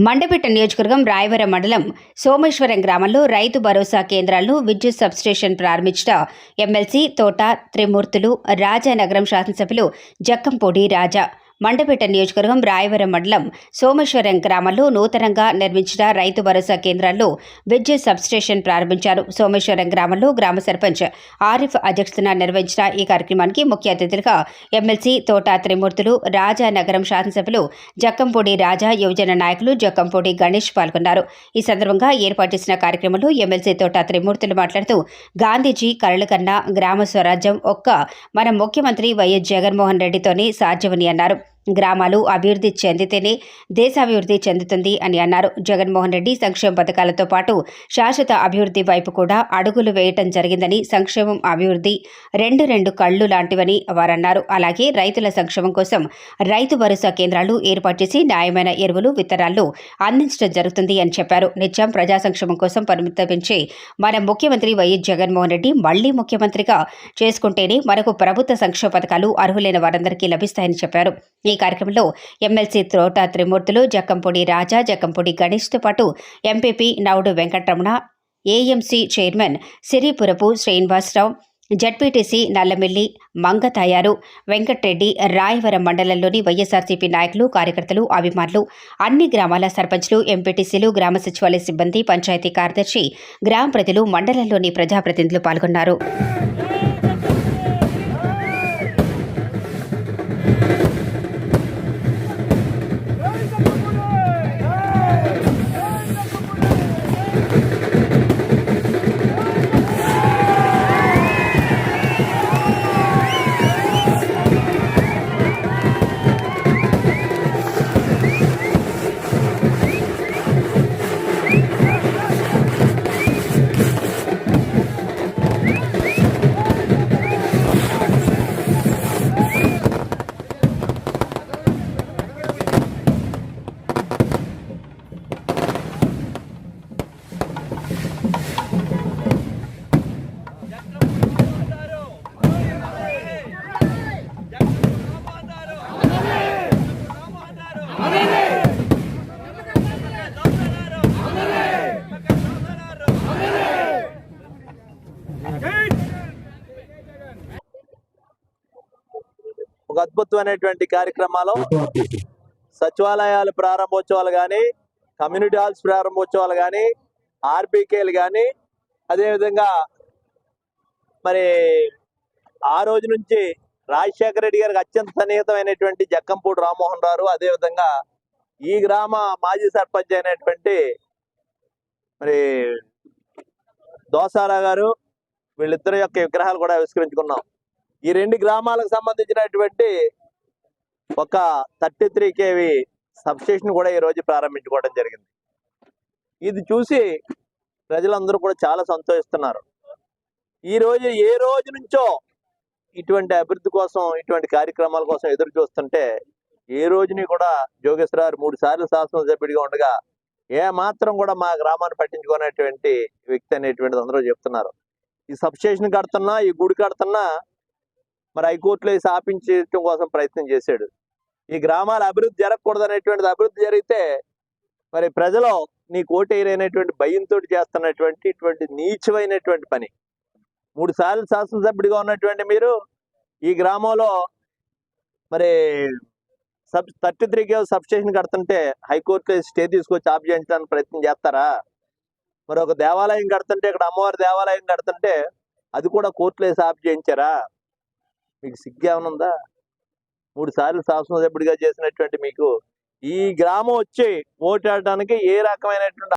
మండపేట నియోజకవర్గం రాయవరం మండలం సోమేశ్వరం గ్రామంలో రైతు భరోసా కేంద్రాలను విద్యుత్ సబ్స్టేషన్ ప్రారంభించిన ఎమ్మెల్సీ తోట త్రిమూర్తులు రాజానగరం శాసనసభ్యులు జక్కంపూడి రాజా. మండపేట నియోజకవర్గం రాయవరం మండలం సోమేశ్వరం గ్రామంలో నూతనంగా నిర్మించిన రైతు భరోసా కేంద్రాల్లో విద్యుత్ సబ్స్టేషన్ ప్రారంభించారు. సోమేశ్వరం గ్రామంలో గ్రామ సర్పంచ్ ఆరిఫ్ అధ్యక్షతన నిర్వహించిన ఈ కార్యక్రమానికి ముఖ్య అతిథులుగా ఎమ్మెల్సీ తోట త్రిమూర్తులు రాజానగరం శాసనసభ్యులు జక్కంపూడి రాజా, యువజన నాయకులు జక్కంపూడి గణేష్ పాల్గొన్నారు. ఈ సందర్భంగా ఏర్పాటు చేసిన కార్యక్రమంలో ఎమ్మెల్సీ తోట త్రిమూర్తులు మాట్లాడుతూ గాంధీజీ కలలు కన్నా గ్రామ స్వరాజ్యం ఒక్క మన ముఖ్యమంత్రి వైఎస్ జగన్మోహన్ రెడ్డితోనే సాధ్యమని అన్నారు. గ్రామాలు అభివృద్ధి చెందితేనే దేశాభివృద్ధి చెందుతుంది అని అన్నారు. జగన్మోహన్ రెడ్డి సంక్షేమ పథకాలతో పాటు శాశ్వత అభివృద్ధి వైపు కూడా అడుగులు వేయటం జరిగిందని, సంక్షేమం అభివృద్ధి రెండు కళ్ళు లాంటివని వారన్నారు. అలాగే రైతుల సంక్షేమం కోసం రైతు భరోసా కేంద్రాలు ఏర్పాటు చేసి న్యాయమైన ఎరువులు, విత్తనాలను అందించడం జరుగుతుంది అని చెప్పారు. నిత్యం ప్రజా సంక్షేమం కోసం పరిమితమించే మన ముఖ్యమంత్రి వైఎస్ జగన్మోహన్ రెడ్డి మళ్లీ ముఖ్యమంత్రిగా చేసుకుంటేనే మనకు ప్రభుత్వ సంక్షేమ పథకాలు అర్హులైన వారందరికీ లభిస్తాయని చెప్పారు. ఈ కార్యక్రమంలో ఎమ్మెల్సీ తోట త్రిమూర్తులు, జక్కంపూడి రాజా, జక్కంపూడి గణేష్తో పాటు MPP Naudu Venkataramana, AMC chairman Siripurapu Srinivasarao, ZPTC Nallamilli Mangatayaru, Venkatreddy, Rayavaram మండలంలోని వైఎస్ఆర్సీపీ నాయకులు, కార్యకర్తలు, అభిమానులు, అన్ని గ్రామాల సర్పంచ్లు, ఎంపీటీసీలు, గ్రామ సచివాలయ సిబ్బంది, పంచాయతీ కార్యదర్శి, గ్రామ ప్రజలు, మండలంలోని ప్రజాప్రతినిధులు పాల్గొన్నారు. ఒక అద్భుతమైనటువంటి కార్యక్రమాలు, సచివాలయాలు ప్రారంభోత్సవాలు కానీ, కమ్యూనిటీ హాల్స్ ప్రారంభోత్సవాలు కానీ, ఆర్బీకేలు కానీ, అదేవిధంగా మరి ఆ రోజు నుంచి రాజశేఖర రెడ్డి గారికి అత్యంత సన్నిహితమైనటువంటి జక్కంపూడి రామ్మోహన్ రావు, అదేవిధంగా ఈ గ్రామ మాజీ సర్పంచ్ అయినటువంటి మరి దోసారా గారు, వీళ్ళిద్దరి యొక్క విగ్రహాలు కూడా ఆవిష్కరించుకున్నాం. ఈ రెండు గ్రామాలకు సంబంధించినటువంటి ఒక 33 kV సబ్స్టేషన్ కూడా ఈ రోజు ప్రారంభించుకోవడం జరిగింది. ఇది చూసి ప్రజలందరూ కూడా చాలా సంతోషిస్తున్నారు. ఈ రోజు ఏ రోజు నుంచో ఇటువంటి అభివృద్ధి కోసం, ఇటువంటి కార్యక్రమాల కోసం ఎదురు చూస్తుంటే ఏ రోజుని కూడా జోగేశ్వరరావు 3 సార్లు శాసనసభ్యుడిగా ఉండగా ఏ మాత్రం కూడా మా గ్రామాన్ని పట్టించుకునేటువంటి వ్యక్తి అనేటువంటిది అందరూ చెప్తున్నారు. ఈ సబ్స్టేషన్ కడుతున్నా, ఈ గుడి కడుతున్నా మరి హైకోర్టులో ఆపించడం కోసం ప్రయత్నం చేశాడు. ఈ గ్రామాల అభివృద్ధి జరగకూడదు అనేటువంటిది, అభివృద్ధి జరిగితే మరి ప్రజలు నీ కోటేరైనటువంటి భయంతో చేస్తున్నటువంటి ఇటువంటి నీచమైనటువంటి పని. 3 సార్లు శాసనసభ్యుడిగా ఉన్నటువంటి మీరు ఈ గ్రామంలో మరి 33 kV సబ్స్టేషన్ కడుతుంటే హైకోర్టులో స్టే తీసుకొచ్చి ఆప్ చేయించడానికి ప్రయత్నం చేస్తారా? మరి ఒక దేవాలయం కడుతుంటే, ఇక్కడ అమ్మవారి దేవాలయం కడుతుంటే అది కూడా కోర్టులో ఆప్ చేయించారా? మీకు సిగ్గేమనుందా? 3 సార్లు శాసనసభ్యుడిగా చేసినటువంటి మీకు ఈ గ్రామం వచ్చి ఓటాడటానికి ఏ రకమైనటువంటి